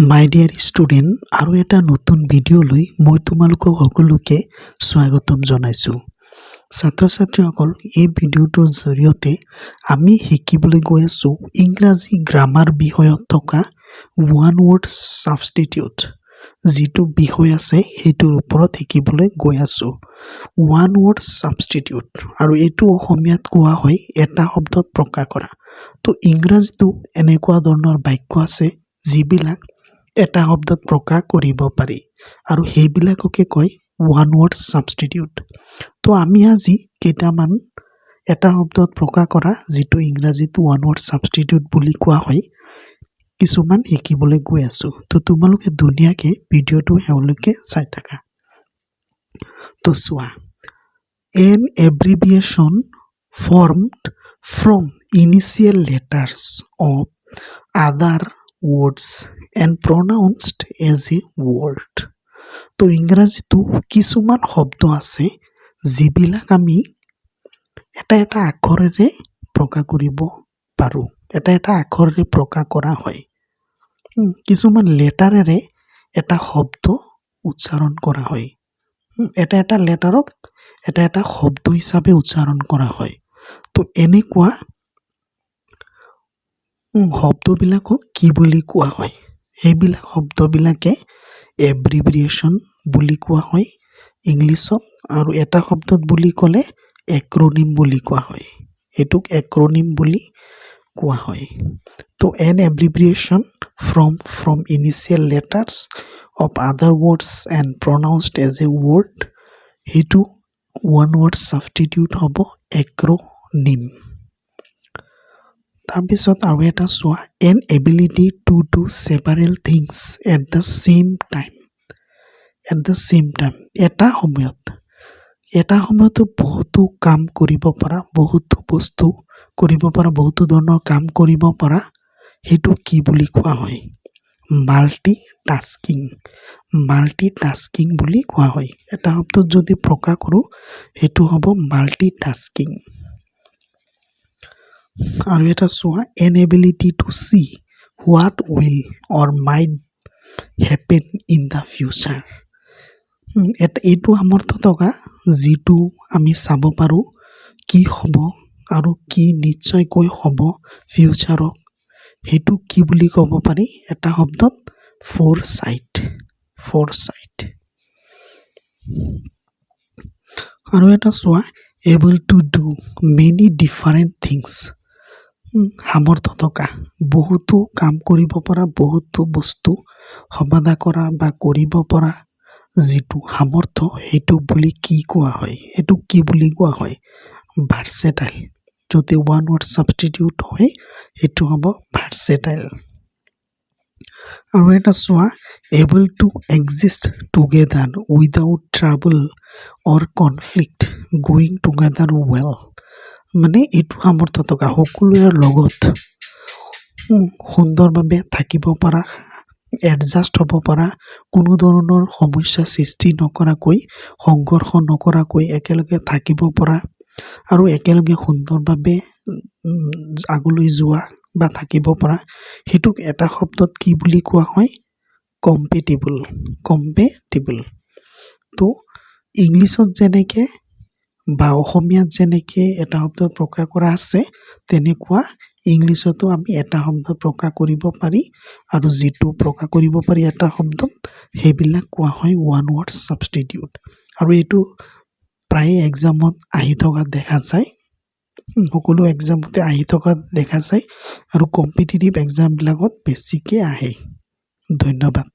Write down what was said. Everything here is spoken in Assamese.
মাই ডিয়াৰ ষ্টুডেণ্ট আৰু এটা নতুন ভিডিঅ'লৈ মই তোমালোকক সকলোকে স্বাগতম জনাইছোঁ। ছাত্ৰ ছাত্ৰীসকল, এই ভিডিঅ'টোৰ জৰিয়তে আমি শিকিবলৈ গৈ আছোঁ ইংৰাজী গ্ৰামাৰ বিষয়ত থকা ওৱান ৱৰ্ড ছাবষ্টিটিউট। যিটো বিষয় আছে সেইটোৰ ওপৰত শিকিবলৈ গৈ আছোঁ। ওৱান ৱৰ্ড ছাবষ্টিটিউট, আৰু এইটো অসমীয়াত কোৱা হয় এটা শব্দত প্ৰকাশ কৰা। তো ইংৰাজীতো এনেকুৱা ধৰণৰ বাক্য আছে যিবিলাক এটা শব্দত প্ৰকাশ কৰিব পাৰি, আৰু সেইবিলাককে কয় ওৱান ৱৰ্ড ছাবষ্টিটিউট। তো আমি আজি কেইটামান এটা শব্দত প্ৰকাশ কৰা যিটো ইংৰাজীত ওৱান ৱৰ্ড ছাবষ্টিটিউট বুলি কোৱা হয় কিছুমান শিকিবলৈ গৈ আছোঁ। তো তোমালোকে ধুনীয়াকে ভিডিঅ'টো শেষলৈকে চাই থাকা। তো চোৱা, N এব্ৰিভিয়েশ্যন formed from initial letters of other words and pronounced as a word. তো ইংৰাজীতো কিছুমান শব্দ আছে যিবিলাক আমি এটা এটা আখৰেৰে প্ৰকাশ কৰিব পাৰোঁ, এটা এটা আখৰেৰে প্ৰকাশ কৰা হয়। কিছুমান লেটাৰেৰে এটা শব্দ উচ্চাৰণ কৰা হয়। এটা এটা লেটাৰক এটা এটা শব্দ হিচাপে উচ্চাৰণ কৰা হয়। তো এনেকুৱা শব্দবিলাকক কি বুলি কোৱা হয়? সেইবিলাক শব্দবিলাকে এব্ৰিভিয়েশ্যন বুলি কোৱা হয় ইংলিছত, আৰু এটা শব্দত বুলি ক'লে এক্ৰনিম বুলি কোৱা হয়। এইটোক এক্ৰনিম বুলি কোৱা হয়। তো N এব্ৰিভিয়েশ্যন from initial letters of other words and pronounced as a word, সেইটো ওৱান ৱৰ্ড ছাবষ্টিটিউট হ'ব এক্ৰনিম। তাৰপিছত আৰু এটা চোৱা, an ability to do several things at the same time. এটা সময়তো বহুতো কাম কৰিব পৰা, বহুতো বস্তু কৰিব পৰা, বহুতো ধৰণৰ কাম কৰিব পৰা, সেইটো কি বুলি কোৱা হয়? মাল্টিটাস্কিং বুলি কোৱা হয়। এটা শব্দত যদি প্ৰকাশ কৰোঁ সেইটো হ'ব মাল্টিটাস্কিং। আৰু এটা চোৱা, an ability to see what will or might happen in the future. এইটো সামৰ্থ্য থকা যিটো আমি চাব পাৰোঁ কি হ'ব আৰু কি নিশ্চয়কৈ হ'ব ফিউচাৰত, সেইটো কি বুলি ক'ব পাৰি এটা শব্দত? ফৰচাইট। আৰু এটা চোৱা, able to do many different things. সামৰ্থ্য থকা, বহুতো কাম কৰিব পৰা, বহুতো বস্তু সমাধা কৰা বা কৰিব পৰা যিটো সামৰ্থ্য, সেইটো বুলি কি কোৱা হয়? এইটো কি বুলি কোৱা হয়? ভাৰ্চেটাইল। যদি ওৱান ৱৰ্ড ছাবষ্টিটিউট হয় সেইটো হ'ব ভাৰ্চেটাইল। আৰু এটা চোৱা, able to exist together without trouble or conflict going together well. মানে এইটো সামৰ্থ্য থকা, সকলোৰে লগত সুন্দৰভাৱে থাকিব পৰা, এডজাষ্ট হ'ব পৰা, কোনো ধৰণৰ সমস্যা সৃষ্টি নকৰাকৈ, সংঘৰ্ষ নকৰাকৈ একেলগে থাকিব পৰা, আৰু একেলগে সুন্দৰভাৱে আগলৈ যোৱা বা থাকিব পৰা, সেইটোক এটা শব্দত কি বুলি কোৱা হয়? কম্পেটিবল। তো ইংলিছত যেনেকে বা অসমীয়াত যেনেকে এটা শব্দ প্ৰকাশ কৰা আছে, তেনেকুৱা ইংলিছতো আমি এটা শব্দ প্ৰকাশ কৰিব পাৰি, আৰু যিটো প্ৰকাশ কৰিব পাৰি এটা শব্দত সেইবিলাক কোৱা হয় ওৱান ৱৰ্ড ছাবষ্টিটিউট। আৰু এইটো প্ৰায়ে এক্সামত আহি থকা দেখা যায়, সকলো এক্সামতে আহি থকা দেখা যায়, আৰু কম্পিটিটিভ এক্সামবিলাকত বেছিকৈ আহে। ধন্যবাদ।